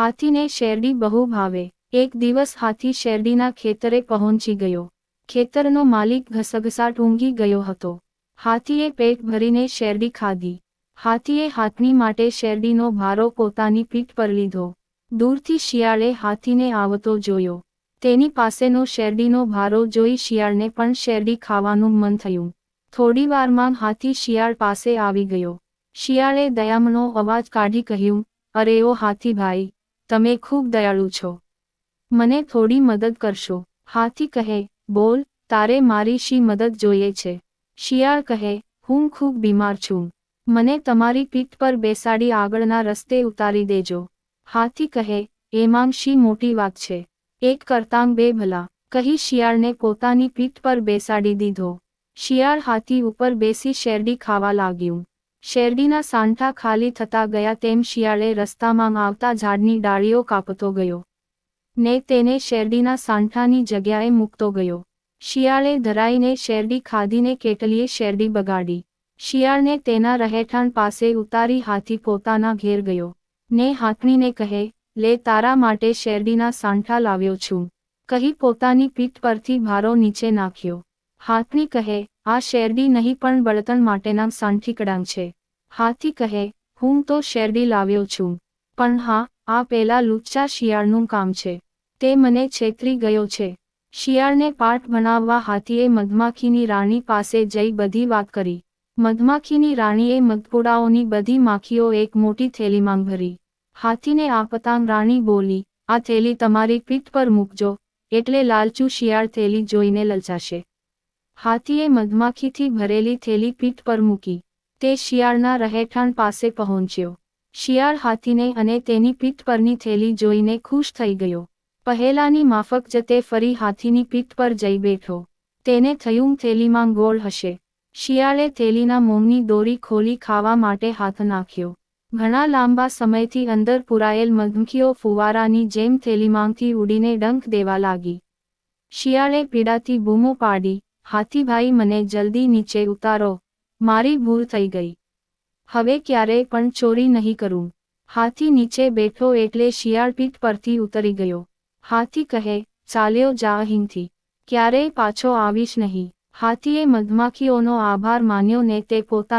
હાથીને શેરડી બહુ ભાવે। એક દિવસ હાથી શેરડીના ખેતરે પહોંચી ગયો। ખેતરનો માલિક ઘસઘસાટ ઊંઘી ગયો હતો। હાથીએ પેટ ભરીને શેરડી ખાધી। હાથીએ હાથની માટે શેરડીનો ભારો પોતાની પીઠ પર લીધો। દૂરથી શિયાળે હાથીને આવતો જોયો। તેની પાસેનો શેરડીનો ભારો જોઈ શિયાળને પણ શેરડી ખાવાનું મન થયું। થોડીવારમાં હાથી શિયાળ પાસે આવી ગયો। શિયાળે દયામણો અવાજ કાઢી કહ્યું, અરે ઓ હાથીભાઈ, તમે ખૂબ દયાળુ છો। મને થોડી મદદ કરશો? હાથી કહે, બોલ, તારે મારી શી મદદ જોઈએ છે? શિયાળ કહે, હું ખૂબ બીમાર છું। મને તમારી પીઠ પર બેસાડી આગળના રસ્તે ઉતારી દેજો। હાથી કહે, એમાં શી મોટી વાત છે? એક કરતાં બે ભલા, કહી શિયાળને પોતાની પીઠ પર બેસાડી દીધો। શિયાળ હાથી ઉપર બેસી શેરડી ખાવા લાગ્યું। શેરડીના સાંઠા ખાલી થતા ગયા તેમ શિયાળે રસ્તામાં આવતા ઝાડની ડાળીઓ કાપતો ગયો ને તેને શેરડીના સાંઠાની જગ્યાએ મૂકતો ગયો। શિયાળે ધરાઈને શેરડી ખાધીને કેટલીય શેરડી બગાડી। શિયાળને તેના રહેઠાણ પાસે ઉતારી હાથી પોતાના ઘેર ગયો ને હાથણીને કહે, લે તારા માટે શેરડીના સાંઠા લાવ્યો છું, કહી પોતાની પીઠ પરથી ભારો નીચે નાખ્યો। હાથણી કહે, આ શેરડી નહીં પણ બળતણ માટેના સાંઠીકડાં છે। હાથી કહે, હું તો શેરડી લાવ્યો છું, પણ હા, આ પેલા લુચ્ચા શિયાળનું કામ છે। તે મને છેતરી ગયો છે। શિયાળને પાઠ ભણાવવા હાથીએ મધમાખીની રાણી પાસે જઈ બધી વાત કરી। મધમાખીની રાણીએ મધપૂડાઓની બધી માખીઓ એક મોટી થેલીમાં ભરી। હાથીને આપતાં રાણી બોલી, આ થેલી તમારી પીઠ પર મૂકજો, એટલે લાલચુ શિયાળ થેલી જોઈને લલચાશે। હાથીએ મધમાખીથી ભરેલી થેલી પીઠ પર મૂકી। તે શિયાળના રહેઠાણ પાસે પહોંચ્યો। શિયાળ હાથીને અને તેની પીઠ પરની થેલી જોઈને ખુશ થઈ ગયો। પહેલાની માફક જ તે ફરી હાથીની પીઠ પર જઈ બેઠો। તેને થયું થેલીમાં ગોળ હશે। શિયાળે થેલીના મોંની દોરી ખોલી ખાવા માટે હાથ નાખ્યો। ઘણા લાંબા સમયથી અંદર પુરાયેલ મધમખીઓ ફુવારાની જેમ થેલીમાંથી ઉડીને ડંખ દેવા લાગી। શિયાળે પીડાથી બૂમો પાડી, હાથીભાઈ મને જલ્દી નીચે ઉતારો, મારી ભૂલ થઈ ગઈ। હવે ક્યારેય પણ ચોરી નહીં કરું। હાથી નીચે બેઠો એટલે શિયાળ પીઠ પરથી ઉતરી ગયો। હાથી કહે, ચાલ્યો જા અહીંથી, ક્યારેય પાછો આવીશ નહીં। હાથીએ મધમાખીઓનો આભાર માન્યો ને તે પોતાની